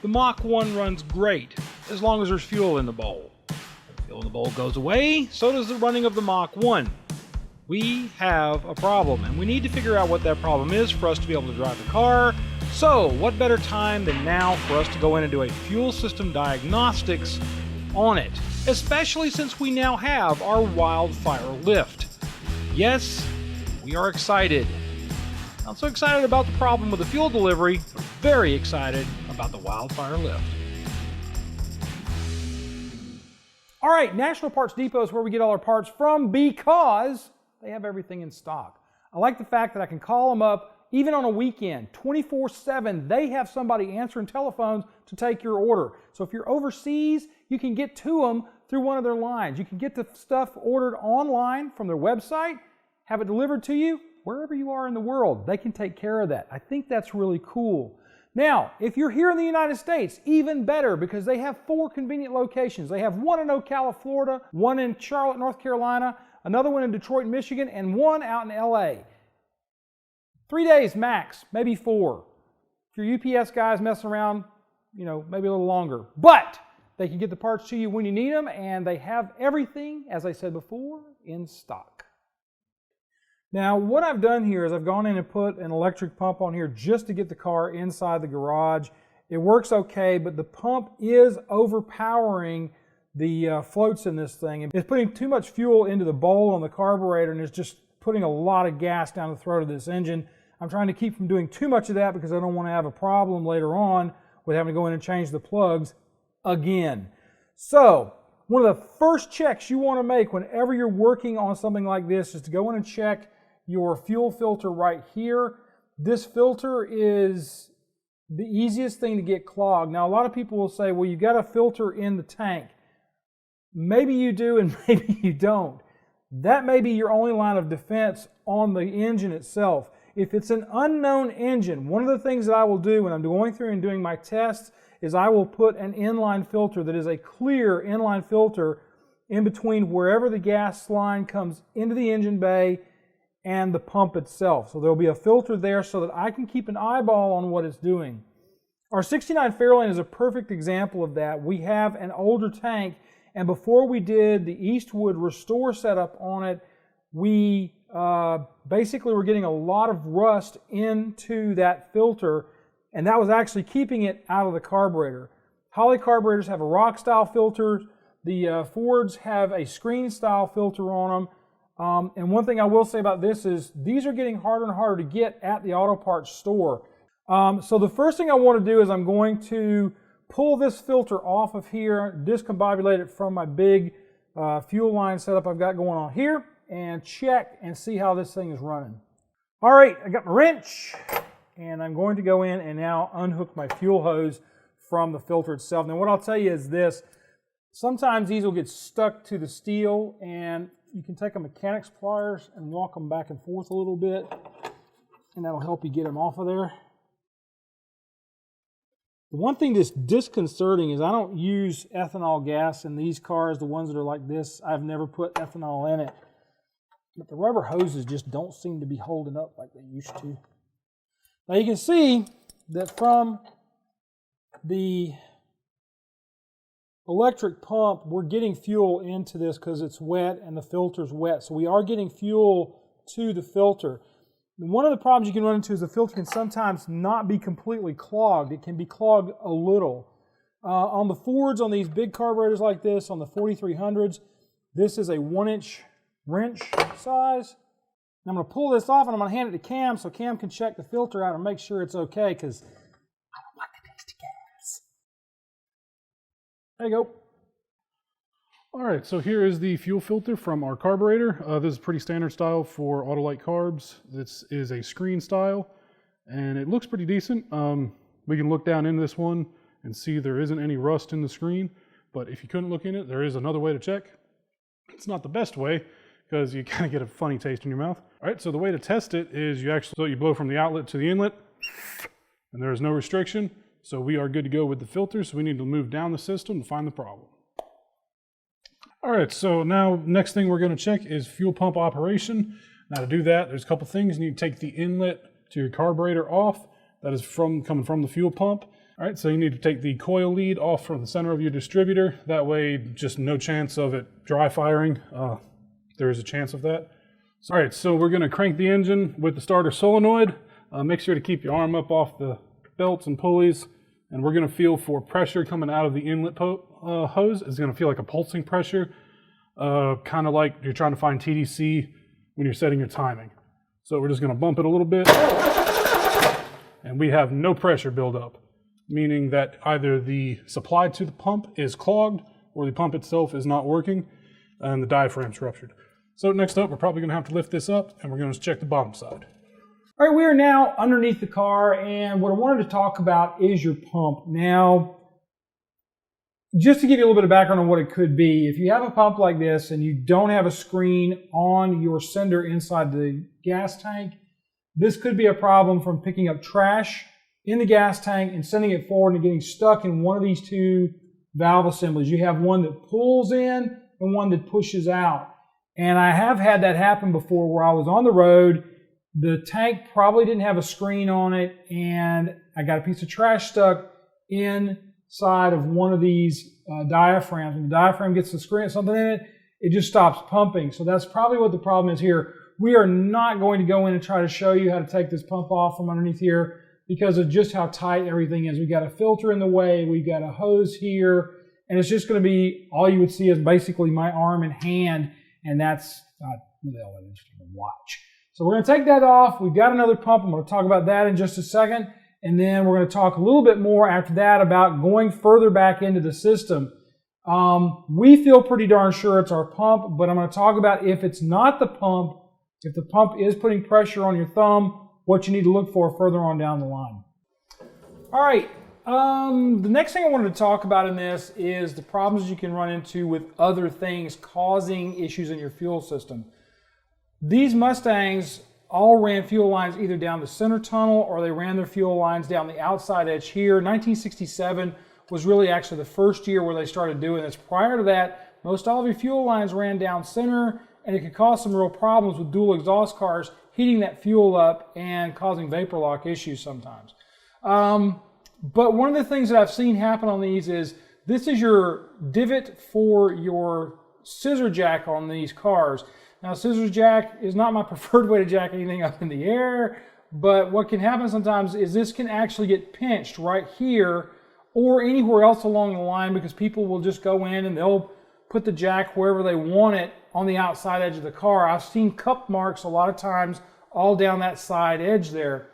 the Mach 1 runs great, as long as there's fuel in the bowl. When fuel in the bowl goes away, so does the running of the Mach 1. We have a problem, and we need to figure out what that problem is for us to be able to drive the car. So, what better time than now for us to go in and do a fuel system diagnostics on it, especially since we now have our wildfire lift. Yes, we are excited. Not so excited about the problem with the fuel delivery, but very excited about the wildfire lift. All right, National Parts Depot is where we get all our parts from because they have everything in stock. I like the fact that I can call them up even on a weekend, 24/7. They have somebody answering telephones to take your order. So if you're overseas, you can get to them through one of their lines. You can get the stuff ordered online from their website, have it delivered to you wherever you are in the world. They can take care of that. I think that's really cool. Now, if you're here in the United States, even better, because they have 4 convenient locations. They have one in Ocala, Florida, one in Charlotte, North Carolina, another one in Detroit, Michigan, and one out in LA. 3 days max, maybe 4. If your UPS guy's messing around, maybe a little longer. But they can get the parts to you when you need them, and they have everything, as I said before, in stock. Now, what I've done here is I've gone in and put an electric pump on here just to get the car inside the garage. It works okay, but the pump is overpowering the floats in this thing. It's putting too much fuel into the bowl on the carburetor, and it's just putting a lot of gas down the throat of this engine. I'm trying to keep from doing too much of that because I don't want to have a problem later on with having to go in and change the plugs again. So, one of the first checks you want to make whenever you're working on something like this is to go in and check your fuel filter right here. This filter is the easiest thing to get clogged. Now, a lot of people will say, well, you've got a filter in the tank. Maybe you do and maybe you don't. That may be your only line of defense on the engine itself. If it's an unknown engine, one of the things that I will do when I'm going through and doing my tests is I will put an inline filter that is a clear inline filter in between wherever the gas line comes into the engine bay and the pump itself. So there'll be a filter there so that I can keep an eyeball on what it's doing. Our 69 Fairlane is a perfect example of that. We have an older tank, and before we did the Eastwood Restore setup on it, we basically were getting a lot of rust into that filter, and that was actually keeping it out of the carburetor. Holley carburetors have a rock style filter. The Fords have a screen style filter on them. And one thing I will say about this is these are getting harder and harder to get at the auto parts store. So the first thing I want to do is I'm going to pull this filter off of here, discombobulate it from my big fuel line setup I've got going on here, and check and see how this thing is running. All right, I got my wrench, and I'm going to go in and now unhook my fuel hose from the filter itself. Now what I'll tell you is this, sometimes these will get stuck to the steel, and you can take a mechanic's pliers and walk them back and forth a little bit, and that'll help you get them off of there. The one thing that's disconcerting is I don't use ethanol gas in these cars, the ones that are like this. I've never put ethanol in it. But the rubber hoses just don't seem to be holding up like they used to. Now you can see that from the electric pump, we're getting fuel into this because it's wet and the filter's wet. So we are getting fuel to the filter. And one of the problems you can run into is the filter can sometimes not be completely clogged. It can be clogged a little. On the Fords, on these big carburetors like this, on the 4300s, this is a 1-inch wrench size. And I'm going to pull this off and I'm going to hand it to Cam so Cam can check the filter out and make sure it's okay, because I don't like the taste of gas. There you go. All right, so here is the fuel filter from our carburetor. This is pretty standard style for Autolite carbs. This is a screen style, and it looks pretty decent. We can look down into this one and see there isn't any rust in the screen, but if you couldn't look in it, there is another way to check. It's not the best way, because you kind of get a funny taste in your mouth. All right, so the way to test it is you blow from the outlet to the inlet, and there is no restriction, so we are good to go with the filter, so we need to move down the system to find the problem. All right, so now next thing we're going to check is fuel pump operation. Now to do that, there's a couple things. You need to take the inlet to your carburetor off. That is coming from the fuel pump. All right, so you need to take the coil lead off from the center of your distributor. That way, just no chance of it dry firing. There is a chance of that. All right, so we're gonna crank the engine with the starter solenoid. Make sure to keep your arm up off the belts and pulleys, and we're gonna feel for pressure coming out of the inlet hose. It's gonna feel like a pulsing pressure, kind of like you're trying to find TDC when you're setting your timing. So we're just gonna bump it a little bit, and we have no pressure buildup, meaning that either the supply to the pump is clogged or the pump itself is not working and the diaphragm's ruptured. So next up, we're probably gonna have to lift this up and we're gonna check the bottom side. All right, we are now underneath the car, and what I wanted to talk about is your pump. Now, just to give you a little bit of background on what it could be, if you have a pump like this and you don't have a screen on your sender inside the gas tank, this could be a problem from picking up trash in the gas tank and sending it forward and getting stuck in one of these two valve assemblies. You have one that pulls in and one that pushes out. And I have had that happen before where I was on the road. The tank probably didn't have a screen on it, and I got a piece of trash stuck inside of one of these diaphragms. When the diaphragm gets the screen, something in it, it just stops pumping. So that's probably what the problem is here. We are not going to go in and try to show you how to take this pump off from underneath here because of just how tight everything is. We've got a filter in the way, we've got a hose here, and it's just going to be, all you would see is basically my arm and hand, and that's not really all that interesting to watch. So we're going to take that off. We've got another pump. I'm going to talk about that in just a second. And then we're going to talk a little bit more after that about going further back into the system. We feel pretty darn sure it's our pump, but I'm going to talk about if it's not the pump, if the pump is putting pressure on your thumb, what you need to look for further on down the line. All right. The next thing I wanted to talk about in this is the problems you can run into with other things causing issues in your fuel system. These Mustangs all ran fuel lines either down the center tunnel or they ran their fuel lines down the outside edge here. 1967 was really actually the first year where they started doing this. Prior to that, most all of your fuel lines ran down center, and it could cause some real problems with dual exhaust cars heating that fuel up and causing vapor lock issues sometimes. But one of the things that I've seen happen on these is this is your divot for your scissor jack on these cars. Now, scissor jack is not my preferred way to jack anything up in the air, but what can happen sometimes is this can actually get pinched right here or anywhere else along the line because people will just go in and they'll put the jack wherever they want it on the outside edge of the car. I've seen cup marks a lot of times all down that side edge there.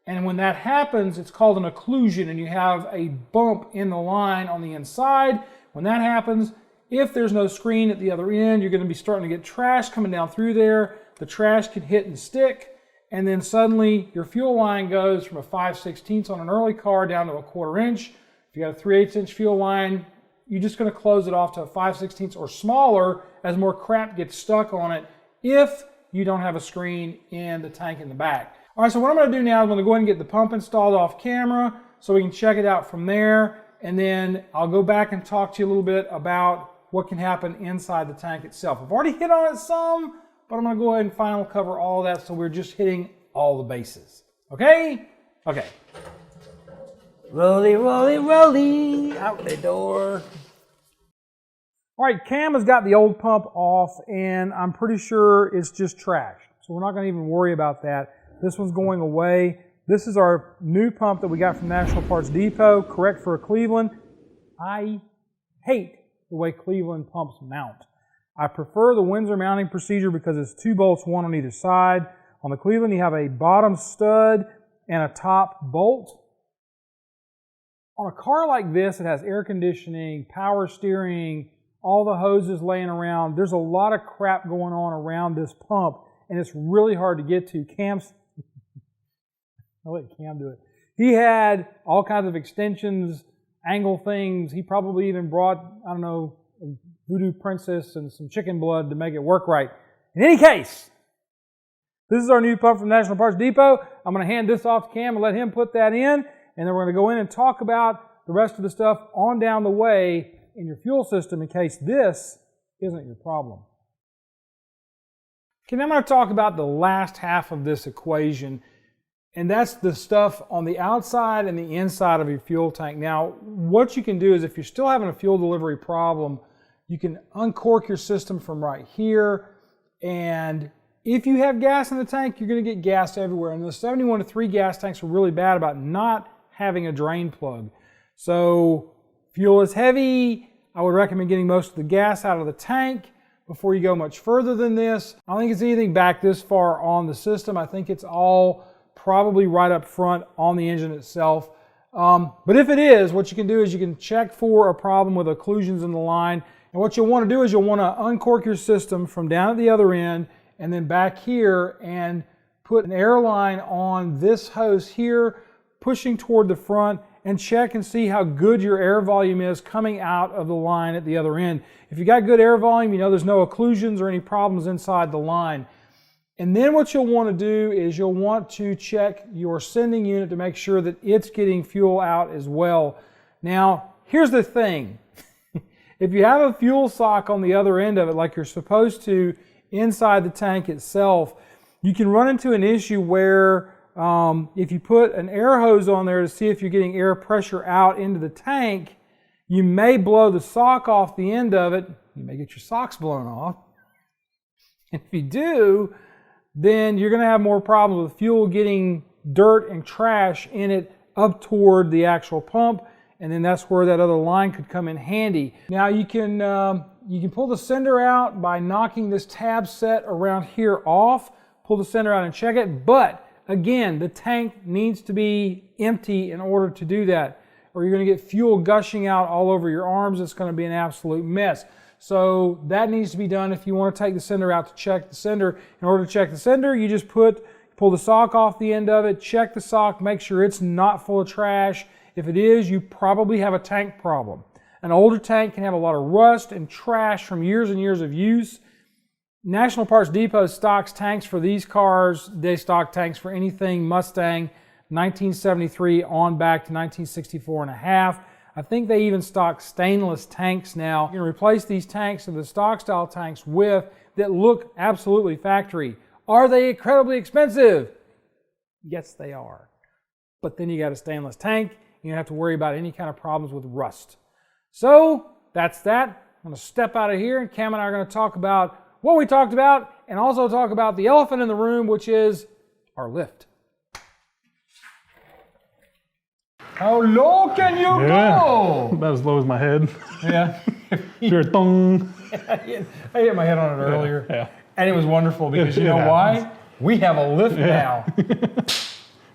And when that happens, it's called an occlusion, and you have a bump in the line on the inside. When that happens, if there's no screen at the other end, you're going to be starting to get trash coming down through there. The trash can hit and stick, and then suddenly your fuel line goes from a 5/16 on an early car down to a 1/4 inch. If you got a 3/8 inch fuel line, you're just going to close it off to a 5/16 or smaller as more crap gets stuck on it if you don't have a screen in the tank in the back. All right, so what I'm going to do now is I'm going to go ahead and get the pump installed off camera so we can check it out from there, and then I'll go back and talk to you a little bit about what can happen inside the tank itself. I've already hit on it some, but I'm going to go ahead and final cover all that so we're just hitting all the bases. Okay? Okay. Rolly, rolly, rolly, out the door. All right, Cam has got the old pump off, and I'm pretty sure it's just trash. So we're not going to even worry about that. This one's going away. This is our new pump that we got from National Parts Depot, correct for a Cleveland. I hate the way Cleveland pumps mount. I prefer the Windsor mounting procedure because it's 2 bolts, one on either side. On the Cleveland, you have a bottom stud and a top bolt. On a car like this, it has air conditioning, power steering, all the hoses laying around. There's a lot of crap going on around this pump, and it's really hard to get to. I'll let Cam do it. He had all kinds of extensions, angle things. He probably even brought, I don't know, a voodoo princess and some chicken blood to make it work right. In any case, this is our new pump from National Parts Depot. I'm going to hand this off to Cam and let him put that in, and then we're going to go in and talk about the rest of the stuff on down the way in your fuel system in case this isn't your problem. Okay, now I'm going to talk about the last half of this equation. And that's the stuff on the outside and the inside of your fuel tank. Now, what you can do is if you're still having a fuel delivery problem, you can uncork your system from right here. And if you have gas in the tank, you're going to get gas everywhere. And the 71-3 gas tanks are really bad about not having a drain plug. So fuel is heavy. I would recommend getting most of the gas out of the tank before you go much further than this. I don't think it's anything back this far on the system. I think it's all probably right up front on the engine itself. But if it is, what you can do is you can check for a problem with occlusions in the line. And what you'll want to do is you'll want to uncork your system from down at the other end and then back here and put an air line on this hose here, pushing toward the front, and check and see how good your air volume is coming out of the line at the other end. If you got good air volume, you know there's no occlusions or any problems inside the line. And then what you'll want to do is you'll want to check your sending unit to make sure that it's getting fuel out as well. Now, here's the thing. If you have a fuel sock on the other end of it, like you're supposed to inside the tank itself, you can run into an issue where if you put an air hose on there to see if you're getting air pressure out into the tank, you may blow the sock off the end of it. You may get your socks blown off. And if you do, then you're going to have more problems with fuel getting dirt and trash in it up toward the actual pump, and then that's where that other line could come in handy. Now you can pull the sender out by knocking this tab set around here off, pull the sender out and check it, but again, the tank needs to be empty in order to do that, or you're going to get fuel gushing out all over your arms. It's going to be an absolute mess. So that needs to be done if you want to take the sender out to check the sender. In order to check the sender, you just pull the sock off the end of it, check the sock, make sure it's not full of trash. If it is, you probably have a tank problem. An older tank can have a lot of rust and trash from years and years of use. National Parts Depot stocks tanks for these cars. They stock tanks for anything Mustang 1973 on back to 1964 and a half. I think they even stock stainless tanks now. You can replace these tanks to the stock style tanks with that look absolutely factory. Are they incredibly expensive? Yes, they are. But then you got a stainless tank. You don't have to worry about any kind of problems with rust. So that's that. I'm going to step out of here, and Cam and I are going to talk about what we talked about and also talk about the elephant in the room, which is our lift. How low can you go? About as low as my head. Yeah. Sure, thong. I hit my head on it earlier. Yeah. And it was wonderful because you know why? We have a lift now.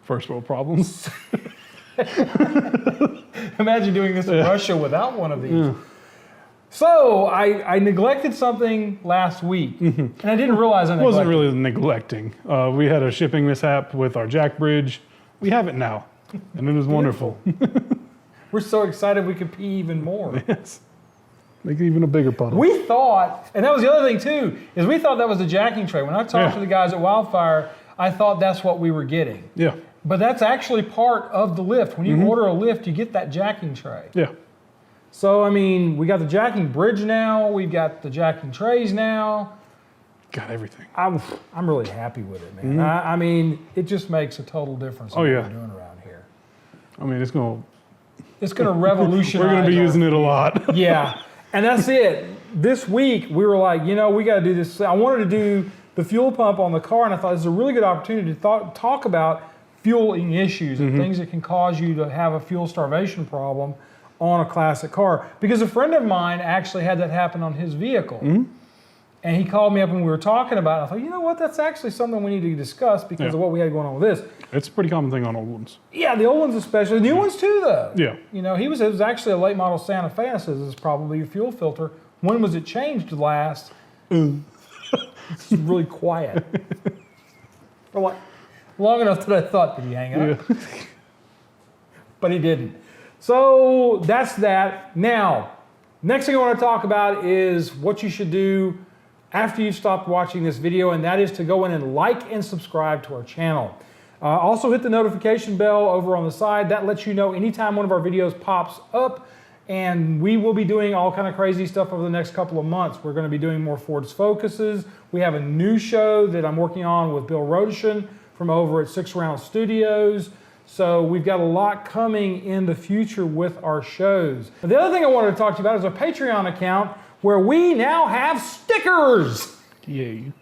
First world problems. Imagine doing this in Russia without one of these. Yeah. So I neglected something last week, and I didn't realize I neglected. It wasn't really neglecting. We had a shipping mishap with our jack bridge. We have it now. And it was wonderful. We're so excited we could pee even more. Yes. Make it even a bigger puddle. We thought, and that was the other thing too, is we thought that was the jacking tray. When I talked to the guys at Wildfire, I thought that's what we were getting. Yeah. But that's actually part of the lift. When you order a lift, you get that jacking tray. Yeah. So, I mean, we got the jacking bridge now. We've got the jacking trays now. Got everything. I'm really happy with it, man. I mean, it just makes a total difference in what we're doing around here. I mean, it's going to revolutionize. We're going to be using it a lot. Yeah. And that's it. This week, we were like, you know, we got to do this. I wanted to do the fuel pump on the car, and I thought this is a really good opportunity to talk about fueling issues and things that can cause you to have a fuel starvation problem on a classic car. Because a friend of mine actually had that happen on his vehicle. And he called me up and we were talking about it. I thought, you know what, that's actually something we need to discuss because of what we had going on with this. It's a pretty common thing on old ones. Yeah, the old ones especially. New ones too, though. Yeah. You know, it was actually a late model Santa Fe, and I said, this is probably your fuel filter. When was it changed last? It's really quiet. For like, long enough that I thought, did he hang up? Yeah. But he didn't. So that's that. Now, next thing I want to talk about is what you should do after you've stopped watching this video, and that is to go in and like and subscribe to our channel. Also hit the notification bell over on the side. That lets you know anytime one of our videos pops up, and we will be doing all kind of crazy stuff over the next couple of months. We're going to be doing more Ford's Focuses. We have a new show that I'm working on with Bill Rodishin from over at 6 Round Studios. So we've got a lot coming in the future with our shows. And the other thing I wanted to talk to you about is our Patreon account, where we now have stickers. Yay.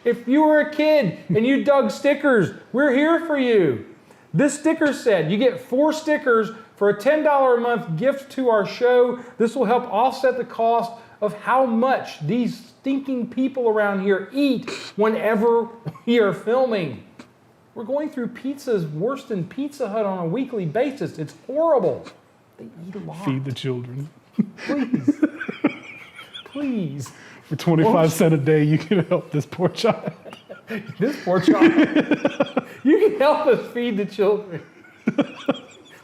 If you were a kid and you dug stickers, we're here for you. This sticker set, you get 4 stickers for a $10 a month gift to our show. This will help offset the cost of how much these stinking people around here eat whenever we are filming. We're going through pizzas worse than Pizza Hut on a weekly basis. It's horrible. They eat a lot. Feed the children. Please. Please. For 25 cents a day, you can help this poor child. This poor child. You can help us feed the children.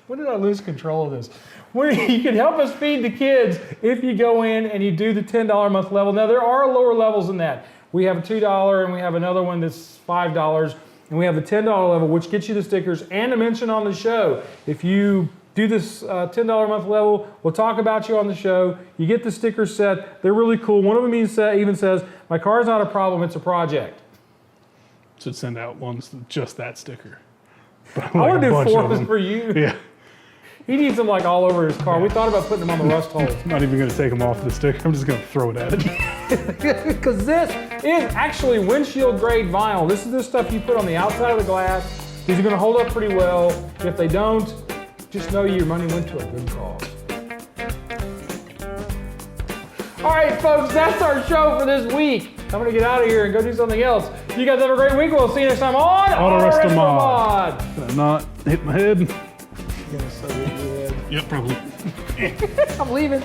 When did I lose control of this? You can help us feed the kids if you go in and you do the $10 a month level. Now, there are lower levels than that. We have a $2 and we have another one that's $5. And we have the $10 level, which gets you the stickers and a mention on the show. If you do this $10 a month level, we'll talk about you on the show. You get the sticker set. They're really cool. One of them even says, "My car's not a problem, it's a project." Should send out ones with just that sticker. I want to do 4 of them for you. Yeah. He needs them like all over his car. We thought about putting them on the rust holes. I'm not even going to take them off the sticker. I'm just going to throw it at it. Because this is actually windshield grade vinyl. This is the stuff you put on the outside of the glass. These are going to hold up pretty well. If they don't, just know your money went to a good cause. All right, folks, that's our show for this week. I'm going to get out of here and go do something else. You guys have a great week. We'll see you next time on Autorestomod. Did I not hit my head? You're gonna sew your head. Yep, probably. I'm leaving.